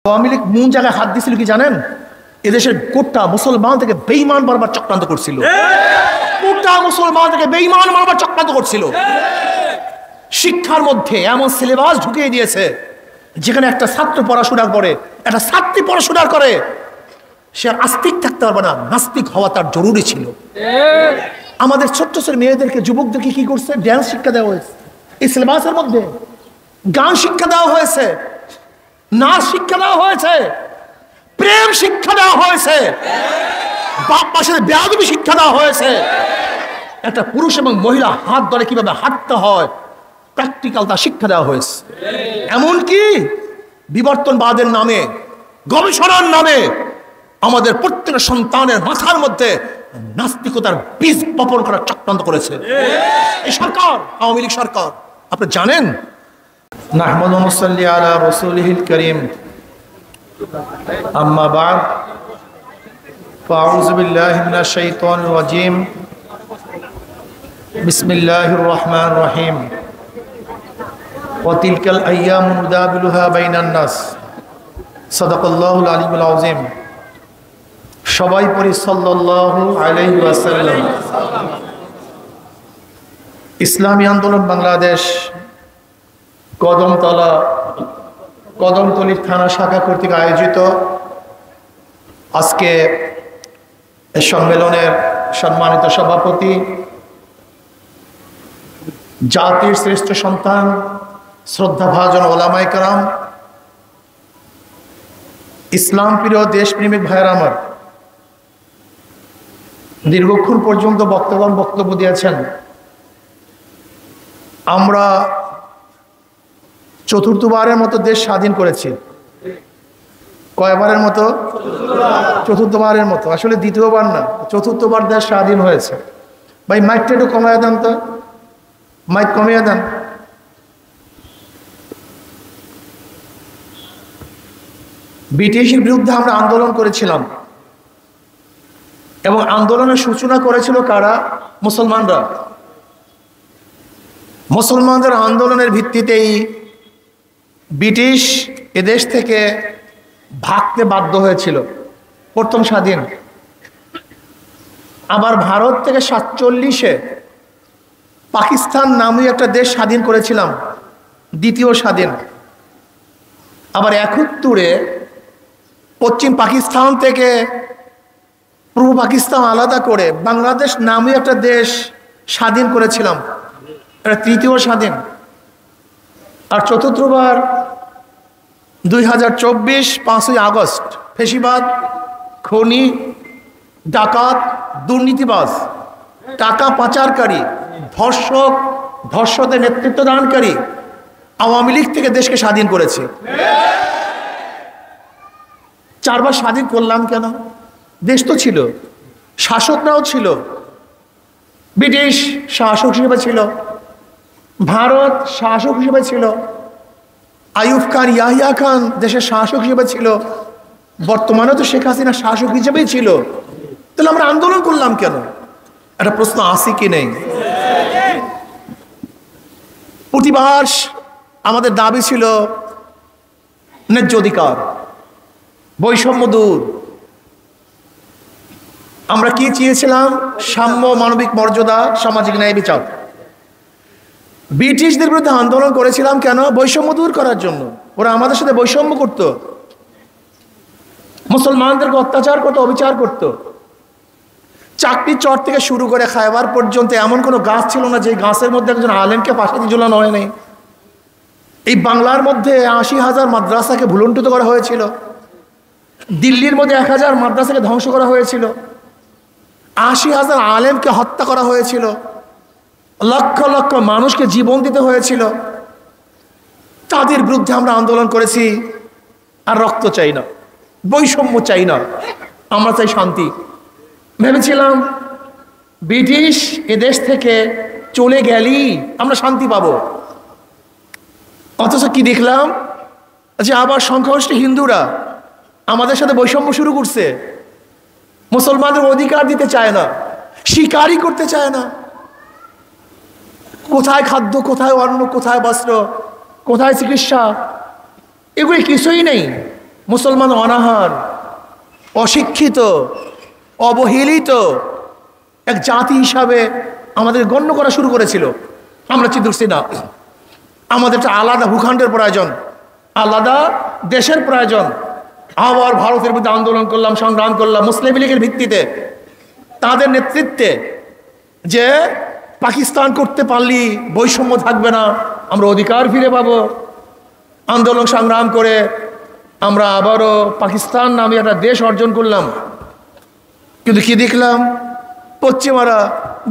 আওয়ামী লীগ কোন জায়গায় হাত দিছিল কি জানেন? এদেশের গোটা মুসলমান থেকে বেঈমান বারবার চক্রান্ত করছিল, গোটা মুসলমান থেকে বেঈমান বারবার চক্রান্ত করছিল। শিক্ষার মধ্যে এমন সিলেবাস ঢুকিয়ে দিয়েছে যেখানে একটা ছাত্র পড়াশোনা করে, একটা ছাত্রী পড়াশোনা করে, সে আর আস্তিক থাকতে পারবে না, নাস্তিক হওয়া তার জরুরি ছিল। আমাদের ছোট্ট ছোট মেয়েদেরকে, যুবকদেরকে কি করছে? ড্যান্স শিক্ষা দেওয়া হয়েছে এই সিলেবাসের মধ্যে, গান শিক্ষা দেওয়া হয়েছে, নাচ শিক্ষা দেওয়া হয়েছে, প্রেম শিক্ষা দেওয়া হয়েছে, বাপ মার সাথে বেয়াদবি শিক্ষা দেওয়া হয়েছে। একটা পুরুষ এবং মহিলা হাত ধরে কিভাবে হাঁটতে হয় প্র্যাকটিক্যাল তা শিক্ষা দেওয়া হয়েছে। এমনকি বিবর্তনবাদের নামে, গবেষণার নামে আমাদের প্রত্যেক সন্তানের মাথার মধ্যে নাস্তিকতার বীজ বপন করার চক্রান্ত করেছে এই সরকার, আওয়ামী লীগ সরকার। আপনি জানেন? নাহমাদু ওয়া নুসাল্লি আলা রাসূলিহিল কারীম, আম্মা বা'দ, ফাআউযু বিল্লাহি মিনাশ শাইতানির রাজীম, বিসমিল্লাহির রহমানির রহিম। ওয়া তিলকাল আইয়ামু নুদাবিলুহা বাইনান নাস, সাদাকাল্লাহুল আলিয়্যুল আযীম। সবাই পড়ি সাল্লাল্লাহু আলাইহি ওয়াসাল্লাম। ইসলামী আন্দোলন বাংলাদেশ কদমতলী থানা শাখা কর্তৃক আয়োজিত আজকে সম্মেলনের সম্মানিত সভাপতি, জাতির শ্রেষ্ঠ সন্তান, শ্রদ্ধাভাজন ওলামায়ে কেরাম, ইসলাম প্রিয় দেশপ্রেমিক ভাইয়েরা আমার, দীর্ঘক্ষণ পর্যন্ত বক্তব্য দিয়েছেন। আমরা চতুর্থবারের মতো দেশ স্বাধীন করেছি। কয়বারের মতো? চতুর্থবারের মতো। আসলে দ্বিতীয়বার না, চতুর্থবার দেশ স্বাধীন হয়েছে। ভাই মাইকটা একটু কমিয়ে দেন তো, মাইক কমিয়ে দেন। ব্রিটিশের বিরুদ্ধে আমরা আন্দোলন করেছিলাম এবং আন্দোলনের সূচনা করেছিল কারা? মুসলমানরা। মুসলমানদের আন্দোলনের ভিত্তিতেই ব্রিটিশ এদেশ থেকে ভাগতে বাধ্য হয়েছিল, প্রথম স্বাধীন। আবার ভারত থেকে 47-এ পাকিস্তান নামে একটা দেশ স্বাধীন করেছিলাম, দ্বিতীয় স্বাধীন। আবার 71-এ পশ্চিম পাকিস্তান থেকে পূর্ব পাকিস্তান আলাদা করে বাংলাদেশ নামে একটা দেশ স্বাধীন করেছিলাম, এটা তৃতীয় স্বাধীন। আর চতুর্থবার 2024 5ই আগস্ট ফেসিবাদ, খনি, ডাকাত, দুর্নীতিবাজ, টাকা পাচারকারী, ধর্ষক, ধর্ষকদের নেতৃত্ব দানকারী আওয়ামী লীগ থেকে দেশকে স্বাধীন করেছে। 4 বার স্বাধীন করলাম কেন? দেশ তো ছিল, শাসকরাও ছিল। ব্রিটিশ শাসক হিসেবে ছিল, ভারত শাসক হিসেবে ছিল, আইয়ুব খান, ইয়াহিয়া খান দেশের শাসক হিসেবে ছিল, বর্তমানে তো শেখ হাসিনা শাসক হিসেবেই ছিল। তাহলে আমরা আন্দোলন করলাম কেন? একটা প্রশ্ন আছে কি নেই? প্রতিবার আমাদের দাবি ছিল ন্যায্য অধিকার, বৈষম্য দূর। আমরা কি চেয়েছিলাম? সাম্য, মানবিক মর্যাদা, সামাজিক ন্যায় বিচার। ব্রিটিশদের বিরুদ্ধে আন্দোলন করেছিলাম কেন? বৈষম্য দূর করার জন্য। ওরা আমাদের সাথে বৈষম্য করত, মুসলমানদেরকে অত্যাচার করত, অবিচার করত। চাকরির চর থেকে শুরু করে খায়বার পর্যন্ত এমন কোনো গাছ ছিল না যে গাছের মধ্যে একজন আলেমকে ফাঁসি দিয়ে ঝুলানো হয়নি। এই বাংলার মধ্যে 80,000 মাদ্রাসাকে ভুলুণ্ঠিত করা হয়েছিল, দিল্লির মধ্যে 1000 মাদ্রাসাকে ধ্বংস করা হয়েছিল, 80,000 আলেমকে হত্যা করা হয়েছিল, লক্ষ লক্ষ মানুষকে জীবন দিতে হয়েছিল। তাদের বিরুদ্ধে আমরা আন্দোলন করেছি। আর রক্ত চাই না, বৈষম্য চাই না, আমরা চাই শান্তি। ভেবেছিলাম ব্রিটিশ এদেশ থেকে চলে গেলেই আমরা শান্তি পাবো। অথচ কি দেখলাম? যে আবার সংখ্যাগরিষ্ঠ হিন্দুরা আমাদের সাথে বৈষম্য শুরু করছে। মুসলমানদের অধিকার দিতে চায় না, স্বীকারই করতে চায় না। কোথায় খাদ্য, কোথায় অন্ন, কোথায় বস্ত্র, কোথায় চিকিৎসা, এগুলি কিছুই নেই। মুসলমান অনাহার, অশিক্ষিত, অবহেলিত এক জাতি হিসাবে আমাদের গণ্য করা শুরু করেছিল। আমরা চিন্তা করছি না, আমাদের একটা আলাদা ভূখণ্ডের প্রয়োজন, আলাদা দেশের প্রয়োজন। আবার ভারতের বিরুদ্ধে আন্দোলন করলাম, সংগ্রাম করলাম মুসলিম লীগের ভিত্তিতে, তাদের নেতৃত্বে, যে পাকিস্তান করতে পারলি বৈষম্য থাকবে না, আমরা অধিকার ফিরে পাবো। আন্দোলন সংগ্রাম করে আমরা আবারও পাকিস্তান নামে একটা দেশ অর্জন করলাম। কিন্তু কি দেখলাম, পশ্চিমারা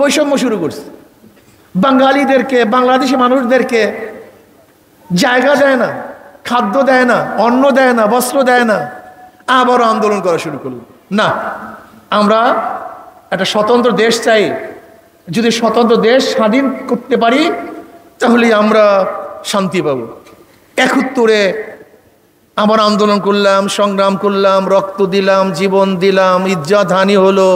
বৈষম্য শুরু করছে। বাঙালিদেরকে, বাংলাদেশি মানুষদেরকে জায়গা দেয় না, খাদ্য দেয় না, অন্ন দেয় না, বস্ত্র দেয় না। আবারও আন্দোলন করা শুরু করল। না, আমরা একটা স্বতন্ত্র দেশ চাই। যদি স্বতন্ত্র দেশ স্বাধীন করতে পারি তাহলে আমরা শান্তি পাব। ৭১-এ আবার আন্দোলন করলাম, সংগ্রাম করলাম, রক্ত দিলাম, জীবন দিলাম, ইজ্জত হানি হলো,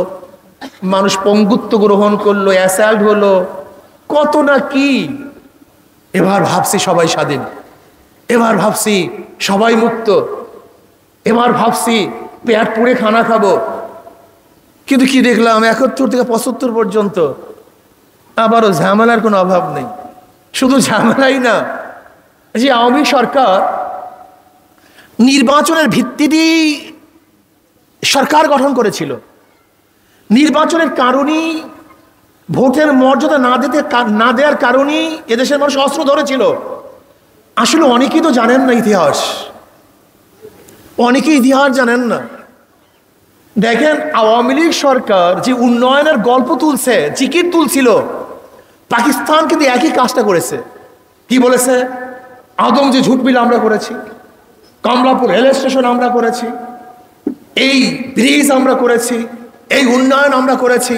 মানুষ পঙ্গুত্ব গ্রহণ করলো, অ্যাসাল্ট হলো, কত না কি। এবার ভাবছি সবাই স্বাধীন, এবার ভাবছি সবাই মুক্ত, এবার ভাবছি পেট পুড়ে খানা খাবো। কিন্তু কি দেখলাম, ৭১ থেকে ৭৫ পর্যন্ত আবারও ঝামেলার কোনো অভাব নেই। শুধু ঝামেলাই না, যে আওয়ামী সরকার নির্বাচনের ভিত্তিতেই সরকার গঠন করেছিল, নির্বাচনের কারণেই, ভোটের মর্যাদা না দেওয়ার কারণেই এদেশের মানুষ অস্ত্র ধরেছিল। আসলে অনেকেই তো জানেন না ইতিহাস, অনেকেই ইতিহাস জানেন না। দেখেন, আওয়ামী লীগ সরকার যে উন্নয়নের গল্প তুলছে, জিকির তুলছিল, পাকিস্তান কিন্তু একই কাজটা করেছে। কি বলেছে? আদম যে ঝুট মিল আমরা করেছি, কমলাপুর রেল স্টেশন আমরা করেছি, এই ব্রিজ আমরা করেছি, এই উন্নয়ন আমরা করেছি,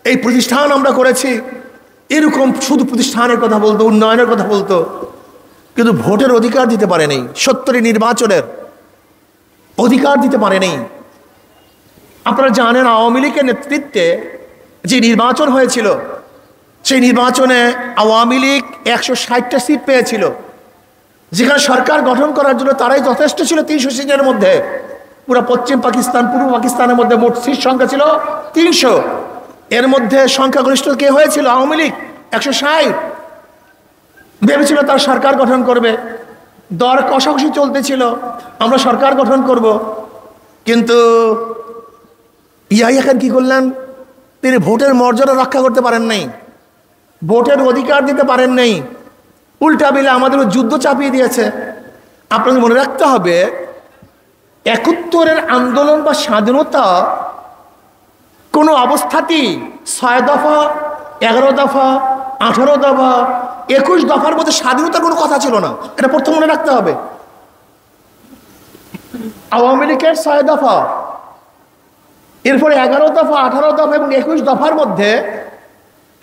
এই প্রতিষ্ঠান আমরা করেছি। এরকম শুধু প্রতিষ্ঠানের কথা বলতো, উন্নয়নের কথা বলতো, কিন্তু ভোটের অধিকার দিতে পারে নাই, ৭০ নির্বাচনের অধিকার দিতে পারে নাই। আপনারা জানেন, আওয়ামী লীগের নেতৃত্বে যে নির্বাচন হয়েছিল, সেই নির্বাচনে আওয়ামী লীগ ১৬০টা সিট পেয়েছিল, যেখানে সরকার গঠন করার জন্য তারাই যথেষ্ট ছিল ৩০০ সিটের মধ্যে। পুরো পশ্চিম পাকিস্তান, পূর্ব পাকিস্তানের মধ্যে মোট সিট সংখ্যা ছিল ৩০০। এর মধ্যে সংখ্যাগরিষ্ঠ কে হয়েছিল? আওয়ামী লীগ ১৬০। ভেবেছিল তার সরকার গঠন করবে, দর কষাকষি চলতেছিল, আমরা সরকার গঠন করব। কিন্তু এখন কি করলেন? তিনি ভোটের মর্যাদা রক্ষা করতে পারেন নাই, ভোটের অধিকার দিতে পারেন নাই, উল্টা বিলে আমাদের যুদ্ধ চাপিয়ে দিয়েছে। আপনাদের মনে রাখতে হবে, ৭১-এর আন্দোলন বা স্বাধীনতা কোনো অবস্থাতেই ৬ দফা, ১১ দফা, ১৮ দফা, ২১ দফার মধ্যে স্বাধীনতার কোনো কথা ছিল না। এটা প্রথম মনে রাখতে হবে। আওয়ামী লীগের ৬ দফা, এরপরে ১১ দফা, ১৮ দফা এবং ২১ দফার মধ্যে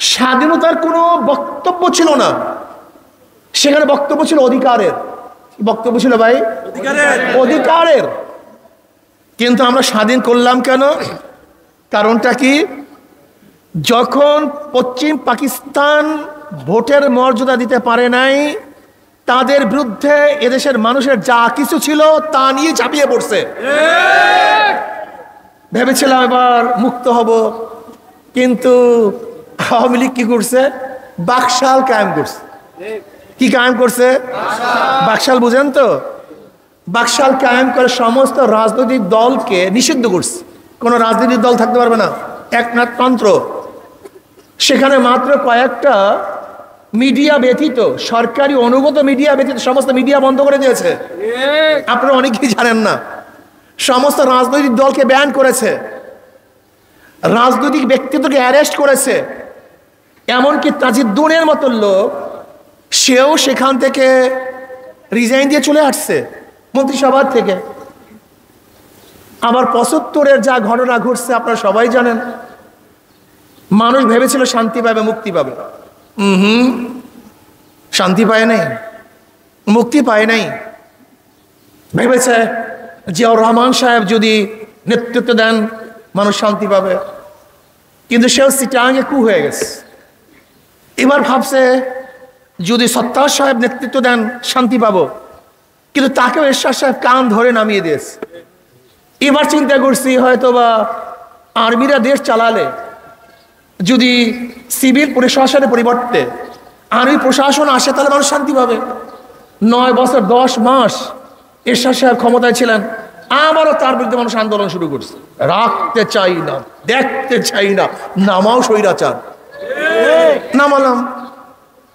স্বাধীনতার কোনো বক্তব্য ছিল না। সেখানে বক্তব্য ছিল অধিকারের। বক্তব্য ছিল ভাই অধিকারের। কিন্তু আমরা স্বাধীন করলাম কেন? কারণটা কি? যখন পশ্চিম পাকিস্তান ভোটের মর্যাদা দিতে পারে নাই, তাদের বিরুদ্ধে এদেশের মানুষের যা কিছু ছিল তা নিয়ে ঝাঁপিয়ে পড়ছে। ভেবেছিলাম এবার মুক্ত হব, কিন্তু আওয়ামী লীগ কি করছে? বাকশাল কায়েম করছে। কি কায়েম করছে? বাকশাল বুঝেন তো? বাকশাল কায়েম করে সমস্ত রাজনৈতিক দলকে নিষিদ্ধ করছে। কোনো রাজনৈতিক দল থাকতে পারবে না, একনাথতন্ত্র। সেখানে মাত্র কয়েকটা মিডিয়া ব্যতীত, সরকারি অনুগত মিডিয়া ব্যতীত সমস্ত মিডিয়া বন্ধ করে দিয়েছে। আপনারা অনেকেই জানেন না, সমস্ত রাজনৈতিক দলকে ব্যান করেছে, রাজনৈতিক ব্যক্তিত্বকে অ্যারেস্ট করেছে। এমনকি তাজিদ্দুনের মতো লোক, সেও সেখান থেকে রিজাইন দিয়ে চলে আসছে মন্ত্রিসভা থেকে। আবার ৭৫-এর যা ঘটনা ঘটছে আপনারা সবাই জানেন। মানুষ ভেবেছিল শান্তি পাবে, মুক্তি পাবে। শান্তি পায় নাই, মুক্তি পায় নাই। ভেবেছে জিয়াউর রহমান সাহেব যদি নেতৃত্ব দেন মানুষ শান্তি পাবে, কিন্তু সেও চিটাঙে কু হয়ে গেছে। এবার ভাবছে যদি সত্তার সাহেব নেতৃত্ব দেন শান্তি পাবো, কিন্তু তাকেও এরশাদ সাহেব কান ধরে নামিয়ে দিয়েছে। এবার চিন্তা করছি হয়তোবা আর্মিরা দেশ চালালে যদি সিভিল প্রশাসনের পরিবর্তে আর্মি প্রশাসন আসে তাহলে মানুষ শান্তি পাবে। 9 বছর 10 মাস এরশাদ সাহেব ক্ষমতায় ছিলেন, আবারও তার বিরুদ্ধে মানুষ আন্দোলন শুরু করছে। রাখতে চাই না, দেখতে চাই না, নামাও স্বৈরাচার। নামালাম,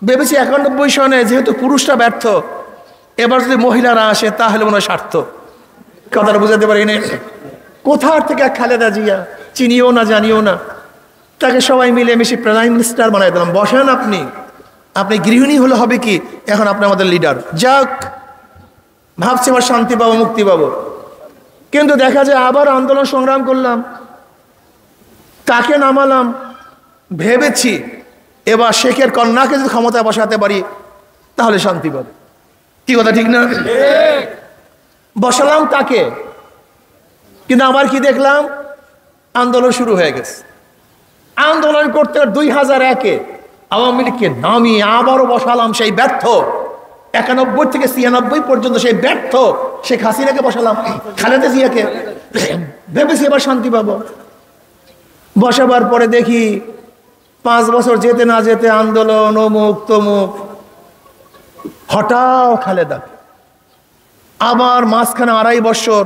ভেবেছি 91 সনে যেহেতু পুরুষরা ব্যর্থ, এবার যদি মহিলারা আসে তাহলে মনে হয় স্বার্থ। কথাটা বুঝাতে পারি না। কোথার থেকে খালেদা জিয়া, চিনিও না জানিও না, তাকে সবাই মিলে মিশে প্রাইম মিনিস্টার বানাই দিলাম। বসেন আপনি, আপনি গৃহিণী হলে হবে কি, এখন আপনি আমাদের লিডার। যাক, ভাবছি আমার শান্তি পাবো, মুক্তি পাবো। কিন্তু দেখা যায় আবার আন্দোলন সংগ্রাম করলাম, তাকে নামালাম, ভেবেছি এবার শেখের কন্যাকে যদি ক্ষমতায় বসাতে পারি তাহলে শান্তি পাবো। কি কথা ঠিক না? বসালাম তাকে, কিন্তু আবার কি দেখলাম, আন্দোলন শুরু হয়ে গেছে। আন্দোলন করতে 2001-এ আওয়ামী লীগকে নামিয়ে আবারও বসালাম সেই ব্যর্থ, 91 থেকে 96 পর্যন্ত সেই ব্যর্থ শেখ হাসিনাকে বসালাম, খালেদা জিয়াকে। ভেবেছি এবার শান্তি পাবো। বসাবার পরে দেখি 5 বছর যেতে না যেতে আন্দোলন অমুক তমুক, হঠাৎ খালেদা। আবার মাঝখানে 2.5 বছর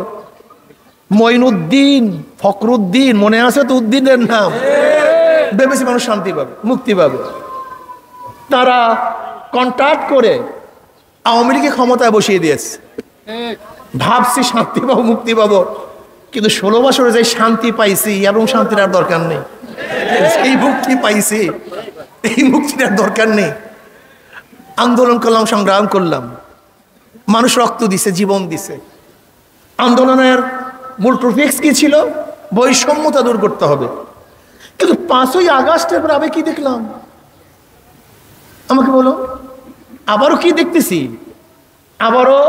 মঈনুদ্দিন, ফখরুদ্দিন, মনে আছে তো উদ্দিনের নাম। ভেবেছি মানুষ শান্তি পাবে, মুক্তি পাবে। তারা কন্ট্যাক্ট করে আওয়ামী লীগকে ক্ষমতায় বসিয়ে দিয়েছে। ভাবছি শান্তি পাবো, মুক্তি পাবো, কিন্তু 16 বছরে যে শান্তি পাইছি এবং শান্তির আর দরকার নেই। এই মুক্তি পাইছি, এই মুক্তির আর দরকার নেই। আন্দোলন করলাম, সংগ্রাম করলাম, মানুষ রক্ত দিছে, জীবন দিছে। আন্দোলনের মূল টপিক্স কি ছিল? বৈষম্যতা দূর করতে হবে। কিন্তু 5ই আগস্টের পর আমি কি দেখলাম, আমাকে বলো, আবারও কি দেখতেছি? আবারও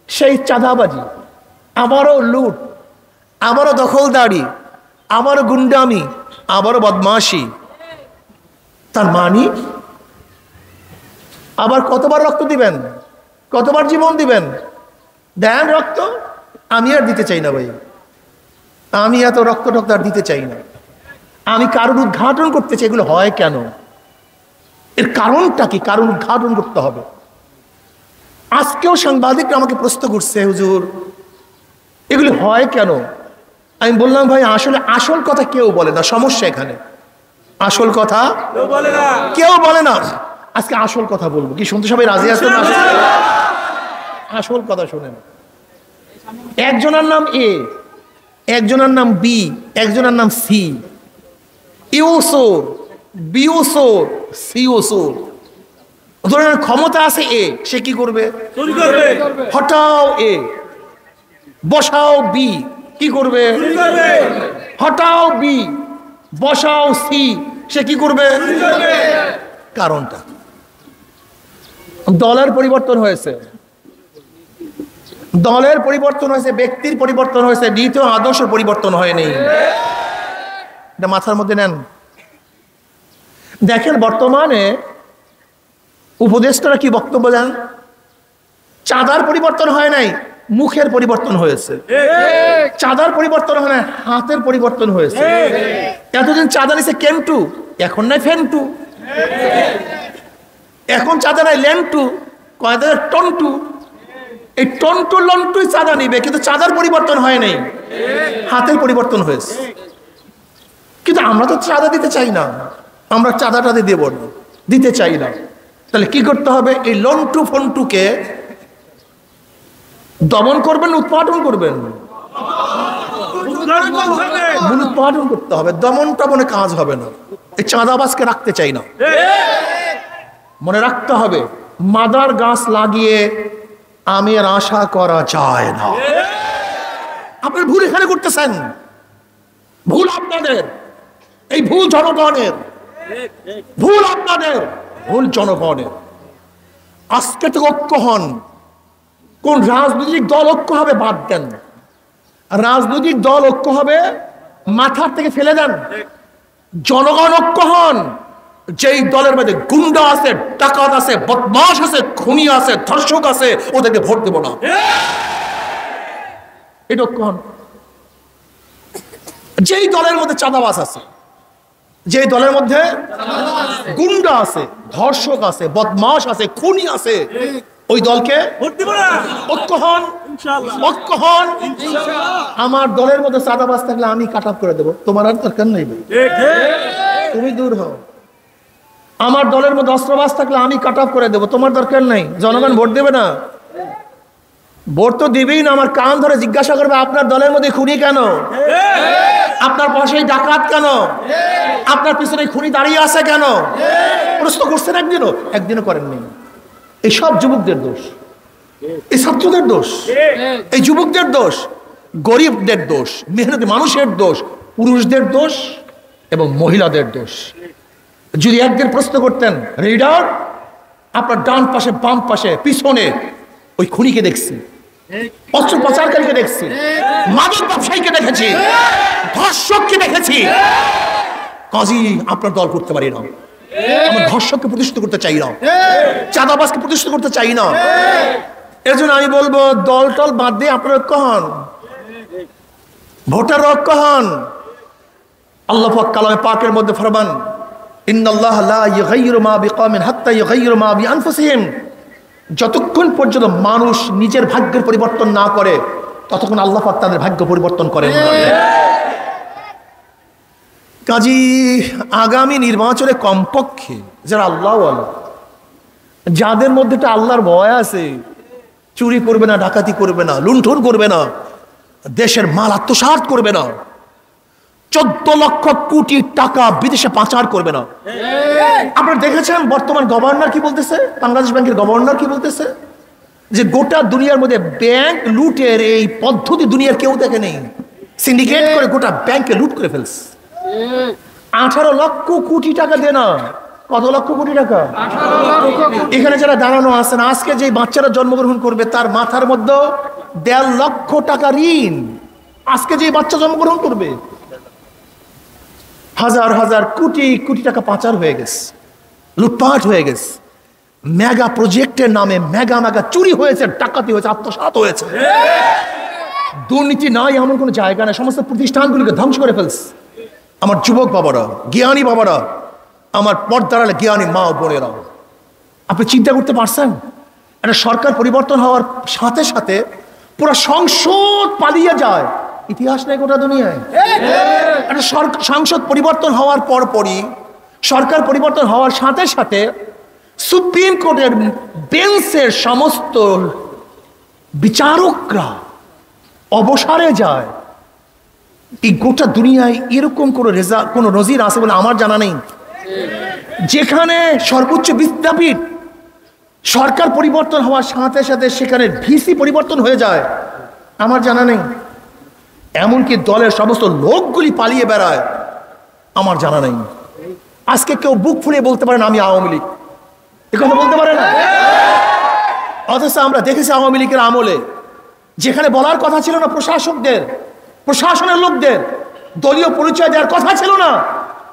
সেই চাঁদাবাজি, আবারও লুট, আবারও দখলদারি, আবারও গুন্ডামি, আবারও বদমাশি। তার মানে আবার কতবার রক্ত দিবেন, কতবার জীবন দিবেন? দেন রক্ত। আমি আর দিতে চাই না ভাই, আমি এত রক্ত টক্ত আর দিতে চাই না। আমি কারণ উদ্ঘাটন করতে চাই, এগুলো হয় কেন, এর কারণটা কি, কারণ উদ্ঘাটন করতে হবে। আজকেও সাংবাদিকরা আমাকে প্রশ্ন করছে, হুজুর এগুলি হয় কেন? আমি বললাম ভাই আসলে আসল কথা কেউ বলে না, সমস্যা এখানে। আসল কথা কেউ বলে না। আজকে আসল কথা বলবো, কি শুনতে সবাই রাজি আছেন? আসল কথা শোনেন। একজনের নাম এ, একজনের নাম বি, একজনের নাম সি। ইউসোর, বিউসোর, সিওসোর। ধরেন ক্ষমতা আছে এ, সে কি করবে? হটাও এ, বসাও বি, কি করবে? হটাও বি, বসাও সি, সে কি করবে? কারণটা দলের পরিবর্তন হয়েছে, দলের পরিবর্তন হয়েছে, ব্যক্তির পরিবর্তন হয়েছে, নীতি ও আদর্শ পরিবর্তন হয়নি। এটা মাথার মধ্যে নেন। দেখেন বর্তমানে উপদেষ্টারা কি বক্তব্য দেন? চাঁদার পরিবর্তন হয় নাই, মুখের পরিবর্তন হয়েছে। চাঁদার পরিবর্তন হয় না, হাতের পরিবর্তন হয়েছে। এতদিন চাঁদা নিছে কেন্টু, এখন নাই ফেন্টু। এখন চাঁদা নাই ল্যান্টু, কয়দের টন্টু। এই টন্টু লন্টুই চাঁদা নিবে, কিন্তু চাঁদার পরিবর্তন হয় নাই, হাতের পরিবর্তন হয়েছে। কিন্তু আমরা তো চাঁদা দিতে চাই না, আমরা চাঁদাটা দেব না, দিতে চাই না। তাহলে কি করতে হবে? এই লন্টু ফন্টুকে দমন করবেন, উৎপাদন করবেন, উৎপাদন করতে হবে। দমন টমনে কাজ হবে না। এই চাঁদাবাজকে রাখতে চাই না। মনে রাখতে হবে, মাদার গাছ লাগিয়ে আমের আশা করা যায় না। আপনি ভুল এখানে করতেছেন, ভুল আপনাদের, এই ভুল জনগণের, ভুল আপনাদের, ভুল জনগণের। আজকে তো ঐক্য হন। কোন রাজনৈতিক দল ঐক্য হবে বাদ দেন, রাজনৈতিক দল ঐক্য হবে মাথার থেকে ফেলে দেন। জনগণ ঐক্য হন। যেই দলের মধ্যে গুন্ডা আছে, ডাকাত আছে, বদমাশ আছে, খুনি আছে, ধর্ষক আছে, ওদেরকে ভোট দেব না। এটা কোন যেই দলের মধ্যে চাঁদাবাজ আছে, যেই দলের মধ্যে গুন্ডা আছে, ধর্ষক আছে, বদমাশ আছে, খুনি আছে, ওই দলকে ঐক্য হন, ঐক্য হন। আমার দলের মধ্যে চাঁদাবাজ থাকলে আমি কাট অফ করে দেবো, তোমার আর দরকার নেই, তুমি দূর হও। আমার দলের মধ্যে অস্ত্রবাজ থাকলে আমি কাট অফ করে দেবো, তোমার দরকার নেই। জনগণ ভোট দেবে না? ভোট তো দিবেই না। আমার কান ধরে জিজ্ঞাসা করবে আপনার দলের মধ্যে খুনি কেন, আপনার পাশেই ডাকাত কেন, আপনার পিছনে খুনি দাঁড়িয়ে আছে কেন? প্রশ্ন করছেন একদিনও? একদিনও করেননি। এই সব যুবকদের দোষ, এই ছাত্রদের দোষ, এই যুবকদের দোষ, গরিবদের দোষ, মেহনতি মানুষের দোষ, পুরুষদের দোষ এবং মহিলাদের দোষ। যদি একদিন প্রশ্ন করতেন, রিডার আপনার ডান পাশে, বাম পাশে, পিছনে ওই খুনিকে দেখছি, অস্ত্র পাচারকারীকে দেখছি, মাদক ব্যবসায়ীকে দেখেছি, ধর্ষককে দেখেছি, কাজী আপনার দল করতে পারি না। আমার ধর্ষককে প্রতিষ্ঠিত করতে চাই না, চাঁদাবাজকে প্রতিষ্ঠিত করতে চাই না। এর জন্য আমি বলবো দল টল বাদ দিয়ে আপনার ঐক্য হন, ভোটার ঐক্য হন। আল্লাহ পাক কালামে পাকের মধ্যে ফরমান, ইন্নাল্লাহ লা ইউগাইয়িরু মা বিকওমিন হাত্তা ইউগাইয়িরু মা বিআনফুসিহিম। যতক্ষণ পর্যন্ত মানুষ নিজের ভাগ্যের পরিবর্তন না করে ততক্ষণ আল্লাহ পাক তাদের ভাগ্য পরিবর্তন করেন না। কাজী আগামী নির্বাচনে কমপক্ষে যারা আল্লাহওয়ালা, যাদের মধ্যে একটা আল্লাহর ভয় আছে, চুরি করবে না, ডাকাতি করবে না, লুণ্ঠন করবে না, দেশের মাল আত্মসাৎ করবে না, 14 লক্ষ কোটি টাকা বিদেশে পাচার করবে না। আপনারা দেখেছেন বর্তমান গভর্নর কি বলতেছে, বাংলাদেশ ব্যাংকের গভর্নর কি বলতেছে, যে গোটা দুনিয়ার মধ্যে ব্যাংক লুটের এই পদ্ধতি দুনিয়ার কেউ দেখে নেই। সিন্ডিকেট করে গোটা ব্যাংকে লুট করে ফেলছে। 18 লক্ষ কোটি টাকা দেয় না, কত লক্ষ কোটি টাকা? এখানে যারা দাঁড়ানো আছেন, আজকে যে বাচ্চারা জন্মগ্রহণ করবে তার মাথার মধ্যে 1.5 লক্ষ টাকা ঋণ। আজকে যে বাচ্চা জন্মগ্রহণ করবে, হাজার হাজার কোটি কোটি টাকা পাচার হয়ে গেছে, লুটপাট হয়ে গেছে, মেগা প্রজেক্টের নামে মেগা মেগা চুরি হয়েছে, ডাকাতি হয়েছে, আত্মসাৎ হয়েছে। দুর্নীতি নাই এমন কোনো জায়গা নেই, সমস্ত প্রতিষ্ঠানগুলিকে ধ্বংস করে ফেলছে। আমার যুবক বাবারা, জ্ঞানী বাবারা, আমার পর্দার আলে জ্ঞানী মা ও বোনেরা, আপনি চিন্তা করতে পারছেন একটা সরকার পরিবর্তন হওয়ার সাথে সাথে পুরো সংসদ পালিয়ে যায়? ইতিহাস নেই গোটা দুনিয়ায়। একটা সংসদ পরিবর্তন হওয়ার পরপরই, সরকার পরিবর্তন হওয়ার সাথে সাথে সুপ্রিম কোর্টের বেঞ্চের সমস্ত বিচারকরা অবসরে যায়। এই গোটা দুনিয়ায় এরকম কোনো নজির আছে বলে আমার জানা নেই, যেখানে সর্বোচ্চ বিদ্যাপীঠ সরকার পরিবর্তন হওয়ার সাথে সাথে সেখানে ভিসি পরিবর্তন হয়ে যায়। আমার জানা নেই। এমনকি দলের সমস্ত লোকগুলি পালিয়ে বেড়ায়, আমার জানা নেই। আজকে কেউ বুক ফুলিয়ে বলতে পারে না আমি আওয়ামী লীগ, এ কথা বলতে পারে না। অথচ আমরা দেখেছি আওয়ামী লীগের আমলে যেখানে বলার কথা ছিল না প্রশাসকদের, প্রশাসনের লোকদের দলীয় পরিচয় দেওয়ার কথা ছিল না,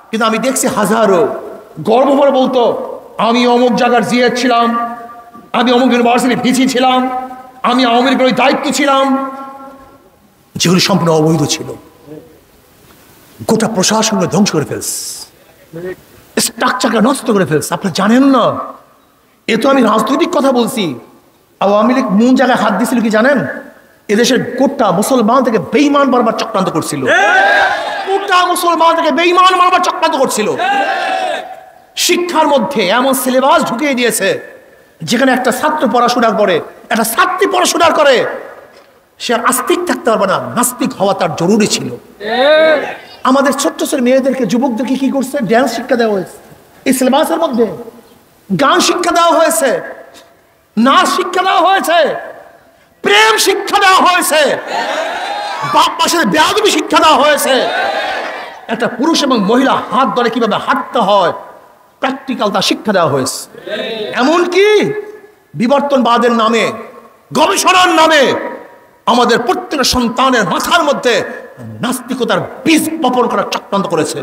কিন্তু আমি দেখছি হাজারো গর্ব ভরে বলতো আমি অমুক জায়গার জিএস ছিলাম, আমি অমুক ইউনিভার্সিটি ভিসি ছিলাম, আমি আওয়ামী লীগের দায়িত্ব ছিলাম, যেগুলি সম্পূর্ণ অবৈধ ছিল। গোটা প্রশাসনকে ধ্বংস করে ফেলছে, স্ট্রাকচারকে নষ্ট করে ফেলছে। আপনি জানেন না, এ তো আমি রাজনৈতিক কথা বলছি। আওয়ামী লীগ কোন জায়গায় হাত দিয়েছিল কি জানেন? এদেশের গোটা মুসলমান থেকে বেঈমান বারবার চক্রান্ত করছিল, গোটা মুসলমান থেকে বেঈমান বারবার চক্রান্ত করছিল। শিক্ষার মধ্যে এমন সিলেবাস ঢুকিয়ে দিয়েছে যেখানে একটা ছাত্র পড়াশোনা করে, একটা ছাত্রী পড়াশোনা করে, সে আস্তিক থাকতে পারবে না, নাস্তিক হওয়া তার জরুরি ছিল। আমাদের ছোট্ট ছোট মেয়েদেরকে, যুবকদেরকে কি করছে? ড্যান্স শিক্ষা দেওয়া হয়েছে এই সিলেবাসের মধ্যে, গান শিক্ষা দেওয়া হয়েছে, নাচ শিক্ষা দেওয়া হয়েছে, প্রেম শিক্ষা দেওয়া হয়েছে, বাপ মার সাথে বেয়াদবি শিক্ষা দেওয়া হয়েছে। একটা পুরুষ এবং মহিলা হাত ধরে কিভাবে হাঁটতে হয় প্র্যাকটিক্যাল তা শিক্ষা দেওয়া হয়েছে। এমনকি বিবর্তনবাদের নামে, গবেষণার নামে আমাদের প্রত্যেক সন্তানের মাথার মধ্যে নাস্তিকতার বীজ বপন করার চক্রান্ত করেছে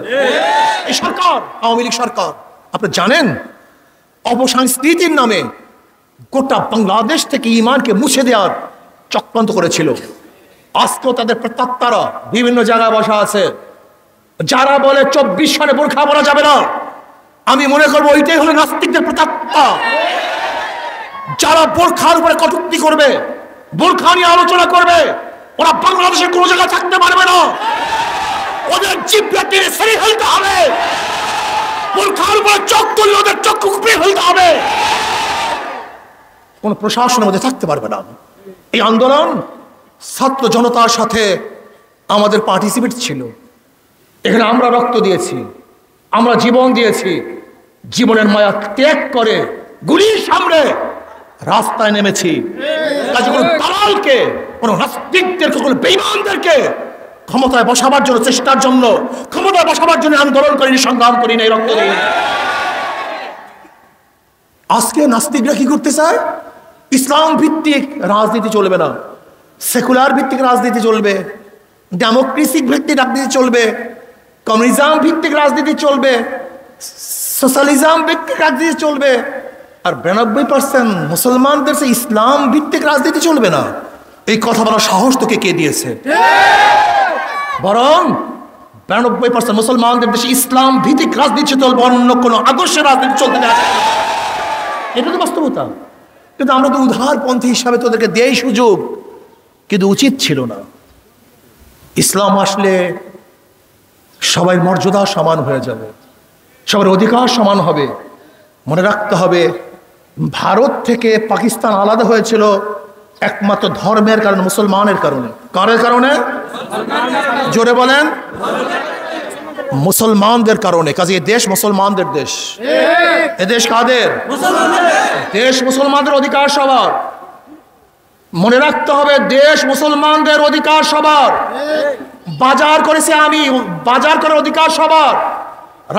এই সরকার, আওয়ামী লীগ সরকার। আপনি জানেন অপসংস্কৃতির নামে গোটা বাংলাদেশ থেকে ঈমানকে মুছে দেওয়ার চক্রান্ত করেছিল। আজকেও তাদের প্রেতাত্মারা বিভিন্ন জায়গায় বসা আছে। যারা বলে 24 সনে বোরখা পরা যাবে না, আমি মনে করবো ওইটাই হলো নাস্তিকদের প্রেতাত্মা। যারা বোরখার উপরে কটূক্তি করবে, বোরখা নিয়ে আলোচনা করবে, ওরা বাংলাদেশের কোনো জায়গায় থাকতে পারবে না। ওদের জিহ্বা টেনে ছেড়ে ফেলতে হবে, বোরখার উপরে চোখ তুললে ওদের চক্ষু কুপিয়ে ফেলতে হবে। কোন প্রশাসনের মধ্যে থাকতে পারবে না। এই আন্দোলন ছাত্র জনতার সাথে আমাদের পার্টিসিপেট ছিল। এখানে আমরা রক্ত দিয়েছি, আমরা জীবন দিয়েছি। জীবনের মায়া ত্যাগ করে গুলির সামনে রাস্তায় নেমেছি। কাজে কোনো দালালকে, কোনো নাস্তিকদেরকে, কোনো বেঈমানদেরকে ক্ষমতায় বসাবার জন্য, চেষ্টার জন্য, ক্ষমতায় বসাবার জন্য আন্দোলন করিনি, সংগ্রাম করিনি, রক্ত দিইনি। আজকে নাস্তিকরা কি করতে চায়? ইসলাম ভিত্তিক রাজনীতি চলবে না, সেকুলার ভিত্তিক রাজনীতি চলবে, ডেমোক্রেসি ভিত্তিক রাজনীতি চলবে, কমিউনিজম ভিত্তিক রাজনীতি চলবে, সোশ্যালিজম ভিত্তিক রাজনীতি চলবে। আর 92% মুসলমানদের সে ইসলাম ভিত্তিক রাজনীতি চলবে না। এই কথা বলার সাহস তোকে কে দিয়েছে? বরং 92% মুসলমানদের দেশে ইসলাম ভিত্তিক রাজনীতি চলবে, অন্য কোনো আদর্শের রাজনীতি চলতে না। এটা তো বাস্তবতা। কিন্তু আমরা তো উদারপন্থী হিসাবে তোদেরকে দেই সুযোগ, কিন্তু উচিত ছিল না। ইসলাম আসলে সবাই মর্যাদা সমান হয়ে যাবে, সবার অধিকার সমান হবে। মনে রাখতে হবে, ভারত থেকে পাকিস্তান আলাদা হয়েছিল একমাত্র ধর্মের কারণে, মুসলমানের কারণে। কারের কারণে? জোরে বলেন। মুসলমানদের কারণে। কাজে এই দেশ মুসলমানদের দেশ। এ দেশ কাদের? দেশ মুসলমানদের, অধিকার সবার। মনে রাখতে হবে, দেশ মুসলমানদের, অধিকার সবার। বাজার করেছে আমি, বাজার করার অধিকার সবার।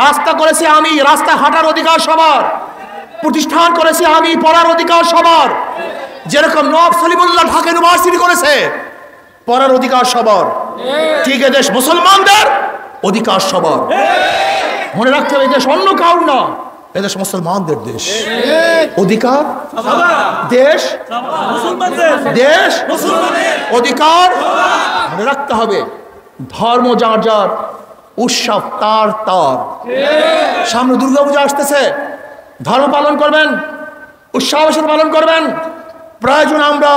রাস্তা করেছে আমি, রাস্তা হাঁটার অধিকার সবার। প্রতিষ্ঠান করেছে আমি, পড়ার অধিকার সবার। যেরকম নওয়াব সলিমুল্লাহ ঢাকা ইউনিভার্সিটি করেছে, পড়ার অধিকার সবার। ঠিক এদেশ মুসলমানদের, অধিকার সবার। মনে রাখতে হবে, এদেশ অন্য কাউর না, এদেশ মুসলমানদের দেশ। অধিকার দেশ, দেশ অধিকার। মনে রাখতে হবে, ধর্ম যার যার, উৎসব তার তার। সামনে দুর্গাপূজা আসতেছে, ধর্ম পালন করবেন, উৎসবের সাথে পালন করবেন। প্রয়োজন আমরা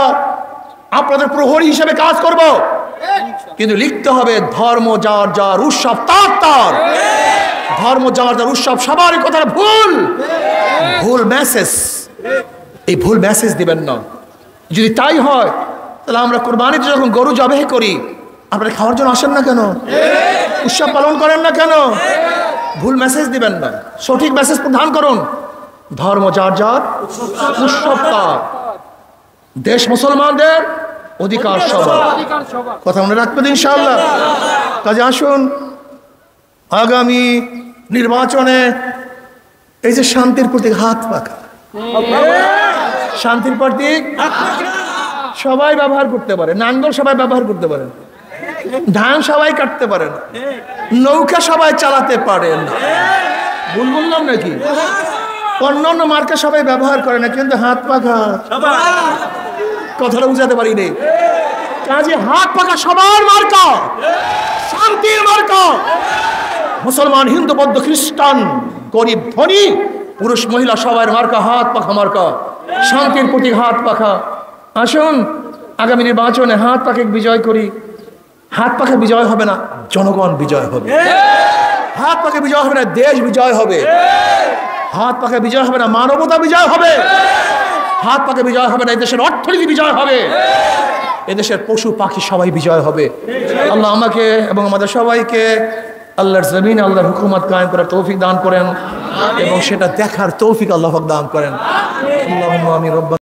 আপনাদের প্রহরী হিসেবে কাজ করব, কিন্তু লিখতে হবে ধর্ম যার যার, উৎসব তার তার। ধর্ম যার যার, উৎসব সবারই। কথাটা ভুল, ভুল মেসেজ। এই ভুল মেসেজ দিবেন না। যদি তাই হয়, তাহলে আমরা কোরবানিতে যখন গরু জবাই করি, আপনারা খাওয়ার জন্য আসেন না কেন? উৎসব পালন করেন না কেন? ভুল মেসেজ দিবেন না, সঠিক মেসেজ প্রদান করুন। ধর্ম যার যার, উৎসব তার। দেশ মুসলমানদের, অধিকার সবার। কথা মনে রাখবেন ইনশাআল্লাহ। কাজে আসুন, আগামী নির্বাচনে এই যে শান্তির প্রতীক হাত পাখা, শান্তির প্রতীক সবাই ব্যবহার করতে পারে। নাঙ্গল সবাই ব্যবহার করতে পারেন, ধান সবাই কাটতে পারেন, নৌকা সবাই চালাতে পারেন। ভুল বললাম নাকি? অন্যান্য মার্কা সবাই ব্যবহার করে না, কিন্তু হাত পাখা কথাটা বুঝাতে পারি নেই। কাজে হাত পাখা সবার মার্কা, শান্তির মার্কা। মুসলমান, হিন্দু, বৌদ্ধ, খ্রিস্টান, গরিব, ধনী, পুরুষ, মহিলা সবার মার্কা হাত পাখা মার্কা। শান্তির প্রতীক হাত পাখা। আসুন, আগামী নির্বাচনে হাত পাখা বিজয় করি। হাত পাখা বিজয় হবে না, জনগণ বিজয় হবে। হাত পাখা বিজয় হবে না, দেশ বিজয় হবে। হাত পাখা বিজয় হবে না, মানবতা বিজয় হবে। হাত পাখা বিজয় হবে না, এদেশের অর্থনীতি বিজয় হবে। এদেশের পশু পাখি সবাই বিজয় হবে। আল্লাহ আমাকে এবং আমাদের সবাইকে আল্লাহর জমিনে আল্লাহর হুকুমত কায়েম করার তৌফিক দান করেন, এবং সেটা দেখার তৌফিক আল্লাহ দান করেন। আল্লাহুম্মা আমিন।